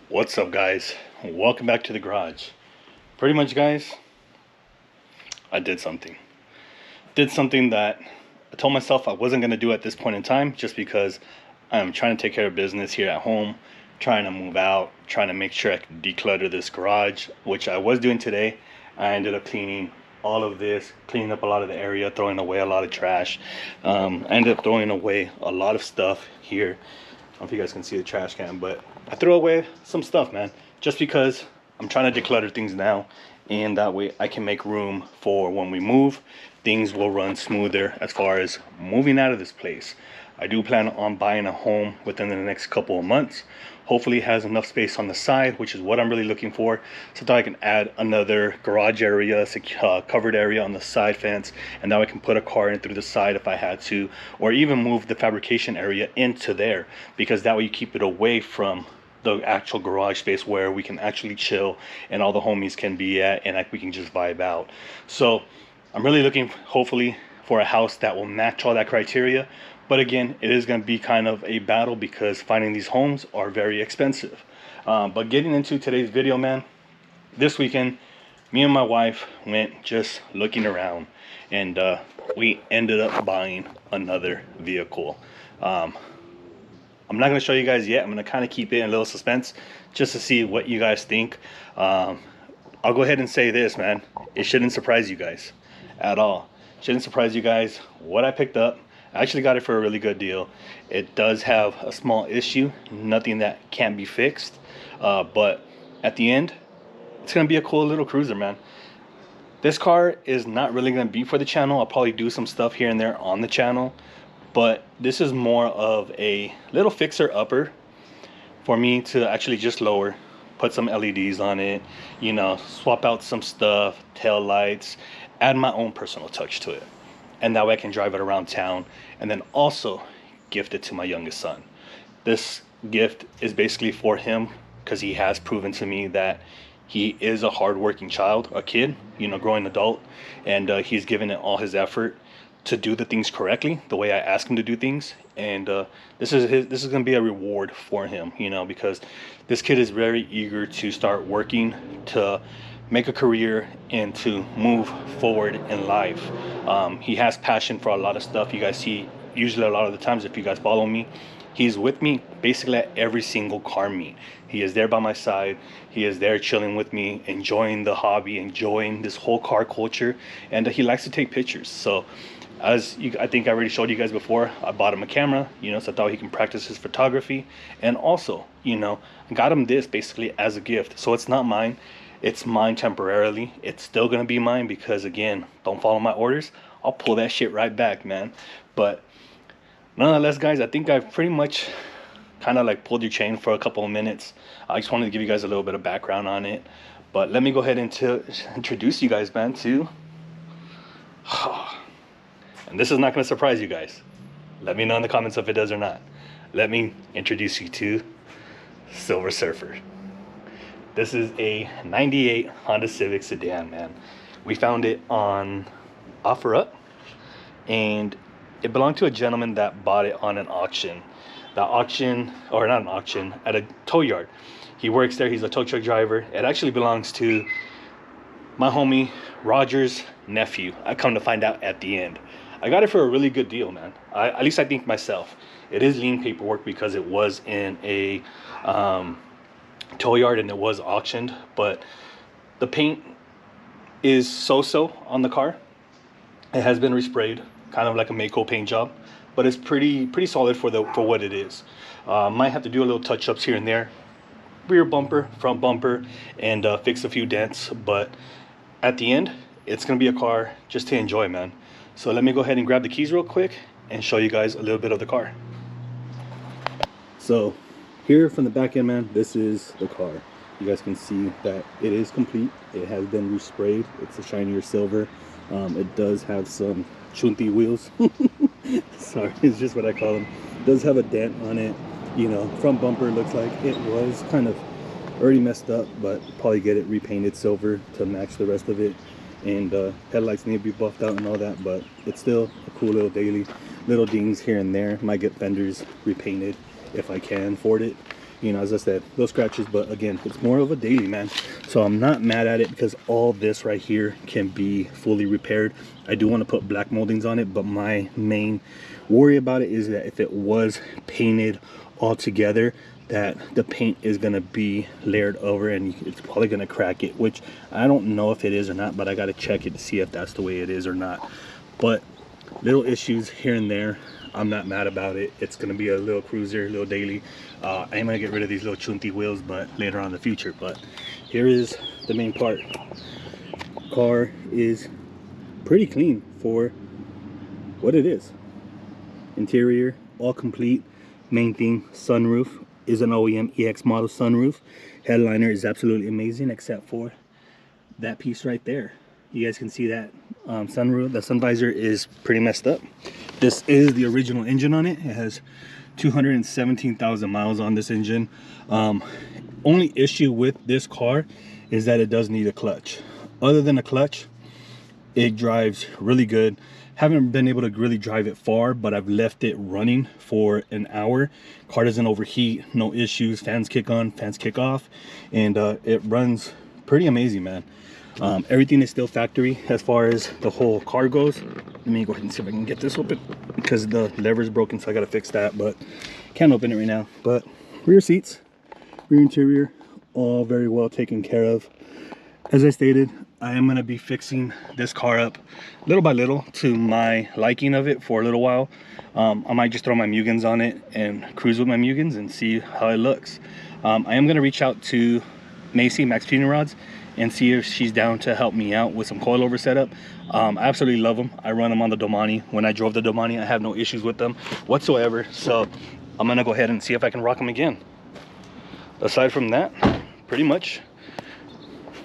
What's up, guys? Welcome back to the garage. Pretty much, guys, I did something that I told myself I wasn't going to do at this point in time, just because I'm trying to take care of business here at home, trying to move out, trying to make sure I can declutter this garage, which I was doing today. I ended up cleaning all of this, cleaning up a lot of the area, throwing away a lot of trash. I ended up throwing away a lot of stuff here. I don't know if you guys can see the trash can, but I threw away some stuff, man, just because I'm trying to declutter things now, and that way I can make room for when we move. Things will run smoother as far as moving out of this place. I do plan on buying a home within the next couple of months. Hopefully it has enough space on the side, which is what I'm really looking for, so that I can add another garage area, covered area on the side fence, and now I can put a car in through the side if I had to, or even move the fabrication area into there, because that way you keep it away from the actual garage space where we can actually chill and all the homies can be at, and we can just vibe out. So I'm really looking, hopefully, for a house that will match all that criteria. But again, it is going to be kind of a battle because finding these homes are very expensive. But getting into today's video, man, this weekend, me and my wife went just looking around, and we ended up buying another vehicle. I'm not going to show you guys yet. I'm going to kind of keep it in a little suspense just to see what you guys think. I'll go ahead and say this, man. It shouldn't surprise you guys at all. Shouldn't surprise you guys what I picked up. I actually got it for a really good deal. It does have a small issue, nothing that can't be fixed, but at the end, it's gonna be a cool little cruiser, man. This car is not really gonna be for the channel. I'll probably do some stuff here and there on the channel, but this is more of a little fixer upper for me to actually just lower, put some LEDs on it, you know, swap out some stuff, tail lights, add my own personal touch to it. And that way I can drive it around town, and then also gift it to my youngest son. This gift is basically for him because he has proven to me that he is a hardworking child, a kid, you know, growing adult, and he's given it all his effort to do the things correctly, the way I ask him to do things. And this is going to be a reward for him, you know, because this kid is very eager to start working, to make a career, and to move forward in life. He has passion for a lot of stuff. You guys see, usually a lot of the times, if you guys follow me, he's with me basically at every single car meet. He is there by my side. He is there chilling with me, enjoying the hobby, enjoying this whole car culture, and he likes to take pictures. So I think I already showed you guys before, I bought him a camera, you know, so I thought he can practice his photography. And also, you know, I got him this basically as a gift. So it's not mine. It's mine temporarily. It's still gonna be mine because, again, don't follow my orders, I'll pull that shit right back, man. But nonetheless, guys, I think I've pretty much kind of like pulled your chain for a couple of minutes. I just wanted to give you guys a little bit of background on it. But let me go ahead and introduce you guys, man, to and this is not going to surprise you guys. Let me know in the comments if it does or not. Let me introduce you to Silver Surfer. This is a 98 Honda Civic sedan, man. We found it on OfferUp, and it belonged to a gentleman that bought it on an auction. The auction, or not an auction, at a tow yard. He works there. He's a tow truck driver. It actually belongs to my homie Roger's nephew. I come to find out at the end. I got it for a really good deal, man. At least I think myself. It is lien paperwork because it was in a tow yard and it was auctioned, but the paint is so-so on the car. It has been resprayed, kind of like a Mako paint job, but it's pretty solid for what it is. Might have to do a little touch-ups here and there, rear bumper, front bumper, and fix a few dents, but at the end, it's gonna be a car just to enjoy, man. So let me go ahead and grab the keys real quick and show you guys a little bit of the car. So here from the back end, man, this is the car. You guys can see that it is complete. It has been resprayed. It's a shinier silver. It does have some chunti wheels. Sorry, it's just what I call them. It does have a dent on it. You know, front bumper looks like it was kind of already messed up, but probably get it repainted silver to match the rest of it. And headlights need to be buffed out and all that, but it's still a cool little daily. Little dings here and there. Might get fenders repainted if I can afford it. you know, as I said, those scratches, but again, it's more of a daily, man. So I'm not mad at it because all this right here can be fully repaired. I do want to put black moldings on it, but my main worry about it is that if it was painted all together, that the paint is going to be layered over and it's probably going to crack it, which I don't know if it is or not, but I got to check it to see if that's the way it is or not. But little issues here and there, I'm not mad about it. It's going to be a little cruiser, a little daily. I am going to get rid of these little chunty wheels, but later on in the future. But here is the main part. Car is pretty clean for what it is. Interior all complete. Main thing, sunroof is an OEM EX model sunroof. Headliner is absolutely amazing, except for that piece right there. You guys can see that sunroof, the sun visor is pretty messed up. This is the original engine on it. It has 217,000 miles on this engine. Only issue with this car is that it does need a clutch. Other than a clutch, it drives really good. Haven't been able to really drive it far, but I've left it running for an hour. Car doesn't overheat, no issues. Fans kick on, fans kick off, and it runs pretty amazing, man. Everything is still factory as far as the whole car goes. Let me go ahead and see if I can get this open because the lever is broken, so I got to fix that, but can't open it right now. But rear seats, rear interior, all very well taken care of. As I stated, I am going to be fixing this car up little by little to my liking of it for a little while. I might just throw my Mugens on it and cruise with my Mugens and see how it looks. I am going to reach out to Macy, Max Tuning Rods, and see if she's down to help me out with some coilover setup. I absolutely love them. I run them on the Domani. When I drove the Domani, I have no issues with them whatsoever. So I'm going to go ahead and see if I can rock them again. Aside from that, pretty much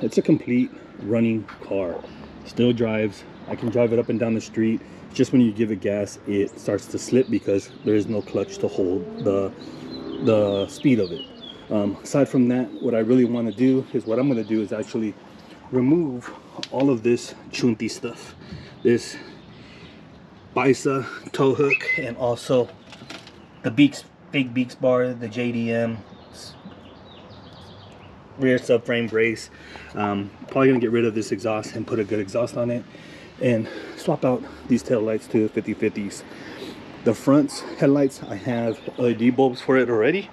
it's a complete running car. Still drives. I can drive it up and down the street. Just when you give it gas, it starts to slip because there is no clutch to hold the speed of it. Aside from that, what I really want to do is what I'm going to do is actually remove all of this chunty stuff, this Bisa tow hook, and also the big Beaks bar, the JDM rear subframe brace. Probably gonna get rid of this exhaust and put a good exhaust on it, and swap out these tail lights to 50/50s. The front's headlights, I have LED bulbs for it already.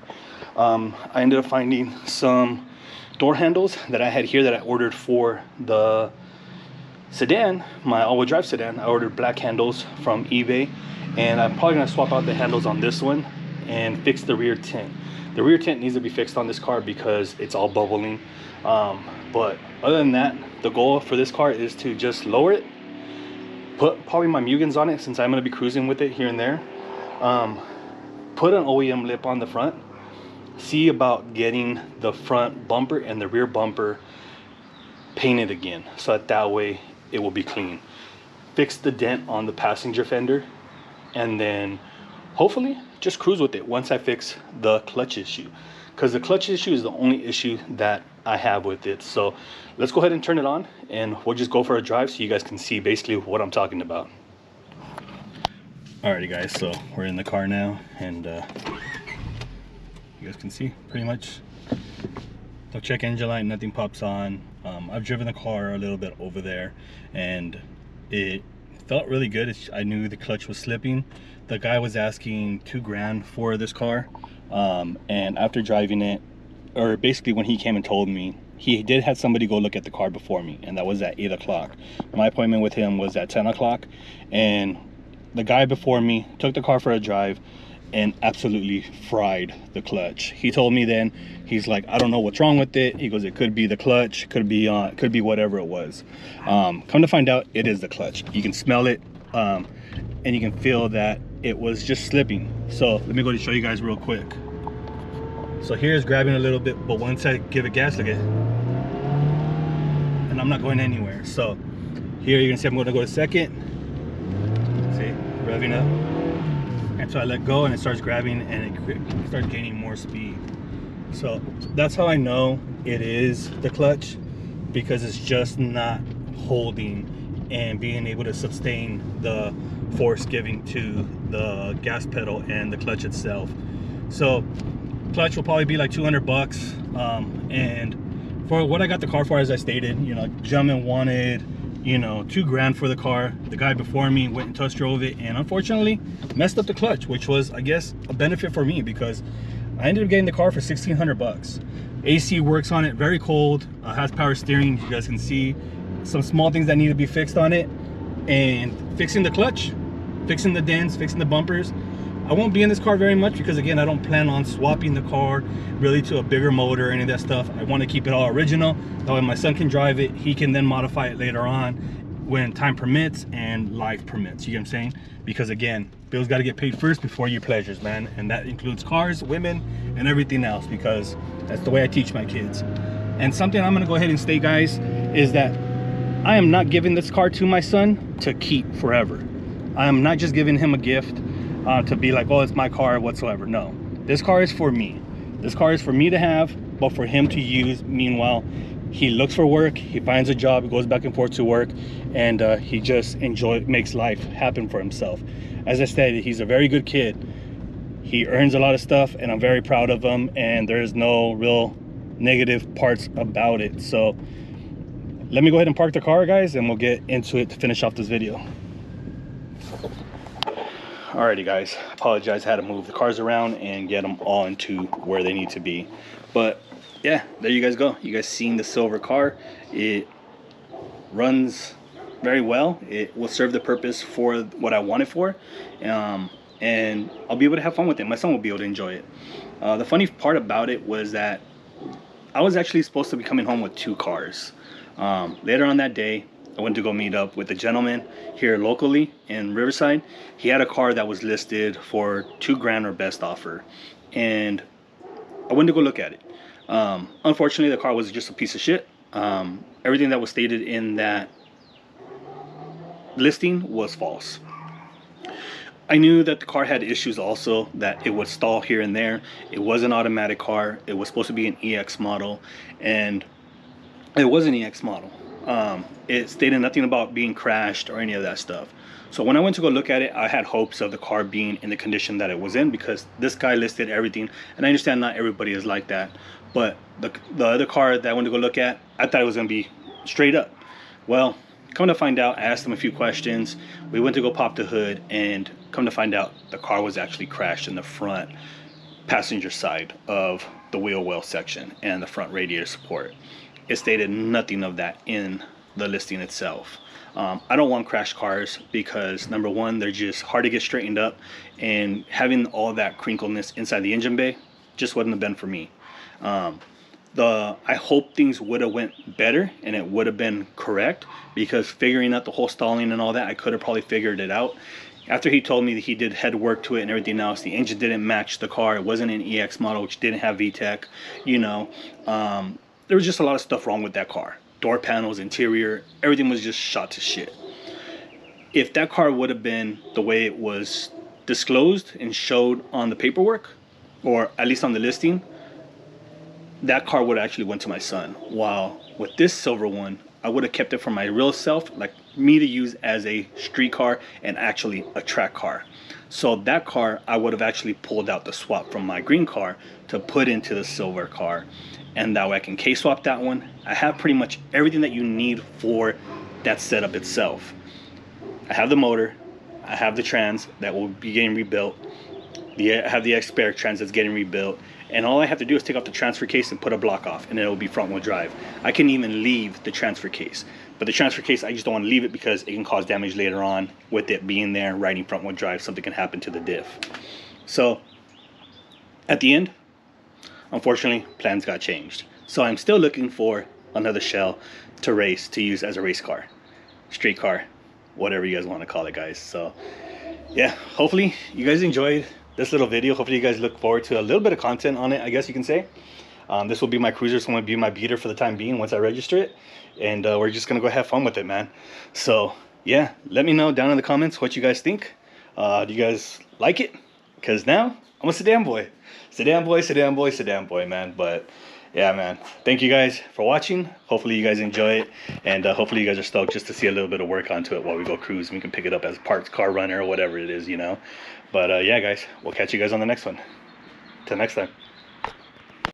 I ended up finding some door handles that I had here that I ordered for the sedan, my all-wheel drive sedan. I ordered black handles from eBay, and I'm probably gonna swap out the handles on this one and fix the rear tint. The rear tint needs to be fixed on this car because it's all bubbling. But other than that, the goal for this car is to just lower it, put probably my Mugens on it since I'm going to be cruising with it here and there, put an OEM lip on the front, see about getting the front bumper and the rear bumper painted again so that way it will be clean. Fix the dent on the passenger fender, and then hopefully just cruise with it once I fix the clutch issue, because the clutch issue is the only issue that I have with it. So let's go ahead and turn it on and we'll just go for a drive so you guys can see basically what I'm talking about. Alrighty guys, so we're in the car now, and you guys can see pretty much the check engine light, nothing pops on. I've driven the car a little bit over there and it felt really good. I knew the clutch was slipping. The guy was asking $2 grand for this car, and after driving it, or basically when he came and told me, he did have somebody go look at the car before me, and that was at 8 o'clock. My appointment with him was at 10 o'clock, and the guy before me took the car for a drive and absolutely fried the clutch. He told me then, he's like, I don't know what's wrong with it. He goes, it could be the clutch, could be whatever it was. Come to find out, it is the clutch. You can smell it, and you can feel that it was just slipping. So let me go to show you guys real quick. So here's grabbing a little bit, but once I give it gas, look at it, and I'm not going anywhere. So here you can see I'm going to go to second. See, revving up. And so I let go and it starts grabbing and it starts gaining more speed. So that's how I know it is the clutch, because it's just not holding and being able to sustain the force giving to the gas pedal and the clutch itself. So Clutch will probably be like 200 bucks. And for what I got the car for, as I stated, you know, gentleman wanted, you know, $2 for the car. The guy before me went and test drove it and unfortunately messed up the clutch, which was, I guess, a benefit for me because I ended up getting the car for 1,600 bucks. AC works on it, very cold, has power steering, you guys can see some small things that need to be fixed on it, and fixing the clutch, fixing the dents, fixing the bumpers. I won't be in this car very much because again, I don't plan on swapping the car really to a bigger motor or any of that stuff. I want to keep it all original. That way my son can drive it. He can then modify it later on when time permits and life permits. You get what I'm saying? Because again, bills got to get paid first before your pleasures, man. And that includes cars, women, and everything else, because that's the way I teach my kids. And something I'm going to go ahead and state, guys, is that I am not giving this car to my son to keep forever. I am not just giving him a gift to be like, oh, it's my car whatsoever. No, this car is for me. This car is for me to have, but for him to use. Meanwhile, he looks for work, he finds a job, he goes back and forth to work, and he just makes life happen for himself. As I stated, he's a very good kid. He earns a lot of stuff and I'm very proud of him, and there's no real negative parts about it. So let me go ahead and park the car, guys, and we'll get into it to finish off this video. Alrighty, guys, apologize, I had to move the cars around and get them all into where they need to be. But yeah, there you guys go. You guys seen the silver car. It runs very well. It will serve the purpose for what I want it for, and I'll be able to have fun with it. My son will be able to enjoy it. The funny part about it was that I was actually supposed to be coming home with 2 cars. Later on that day, I went to go meet up with a gentleman here locally in Riverside. He had a car that was listed for $2,000 or best offer, and I went to go look at it. Unfortunately, the car was just a piece of shit. Everything that was stated in that listing was false. I knew that the car had issues also, that it would stall here and there. It was an automatic car. It was supposed to be an EX model, and it was an EX model. It stated nothing about being crashed or any of that stuff. So when I went to go look at it, I had hopes of the car being in the condition that it was in, because this guy listed everything, and I understand not everybody is like that. But the other car that I went to go look at, I thought it was going to be straight up. Well, come to find out, I asked him a few questions. We went to go pop the hood, and come to find out, the car was actually crashed in the front passenger side of the wheel well section and the front radiator support. It stated nothing of that in the listing itself. I don't want crash cars because, number one, they're just hard to get straightened up, and having all that crinkleness inside the engine bay just wouldn't have been for me. I hope things would have went better and it would have been correct, because figuring out the whole stalling and all that, I could have probably figured it out. After he told me that he did head work to it and everything else, the engine didn't match the car. It wasn't an EX model, which didn't have VTEC, you know. There was just a lot of stuff wrong with that car. Door panels, interior, everything was just shot to shit. If that car would have been the way it was disclosed and showed on the paperwork, or at least on the listing, that car would have actually went to my son. While with this silver one, I would have kept it for my real self, like me to use as a street car and actually a track car. So that car, I would have actually pulled out the swap from my green car to put into the silver car. And that way I can K-swap that one. I have pretty much everything that you need for that setup itself. I have the motor, I have the trans that will be getting rebuilt, I have the X-Spare trans that's getting rebuilt, and all I have to do is take off the transfer case and put a block off, and it will be front wheel drive. I can even leave the transfer case, but the transfer case, I just don't want to leave it because it can cause damage later on with it being there, riding front wheel drive. Something can happen to the diff. So at the end, unfortunately, plans got changed. So I'm still looking for another shell to race, to use as a race car, street car, whatever you guys want to call it, guys. So yeah, hopefully you guys enjoyed this little video. Hopefully you guys look forward to a little bit of content on it, I guess you can say. This will be my cruiser, so I'm going to be my beater for the time being once I register it. And we're just going to go have fun with it, man. So yeah, let me know down in the comments what you guys think. Do you guys like it? Because now I'm a sedan boy. Sedan boy, sedan boy, sedan boy, man. But yeah, man, thank you guys for watching. Hopefully you guys enjoy it, and hopefully you guys are stoked just to see a little bit of work onto it while we go cruise, and we can pick it up as parts car runner or whatever it is, you know. But yeah, guys, we'll catch you guys on the next one. Till next time.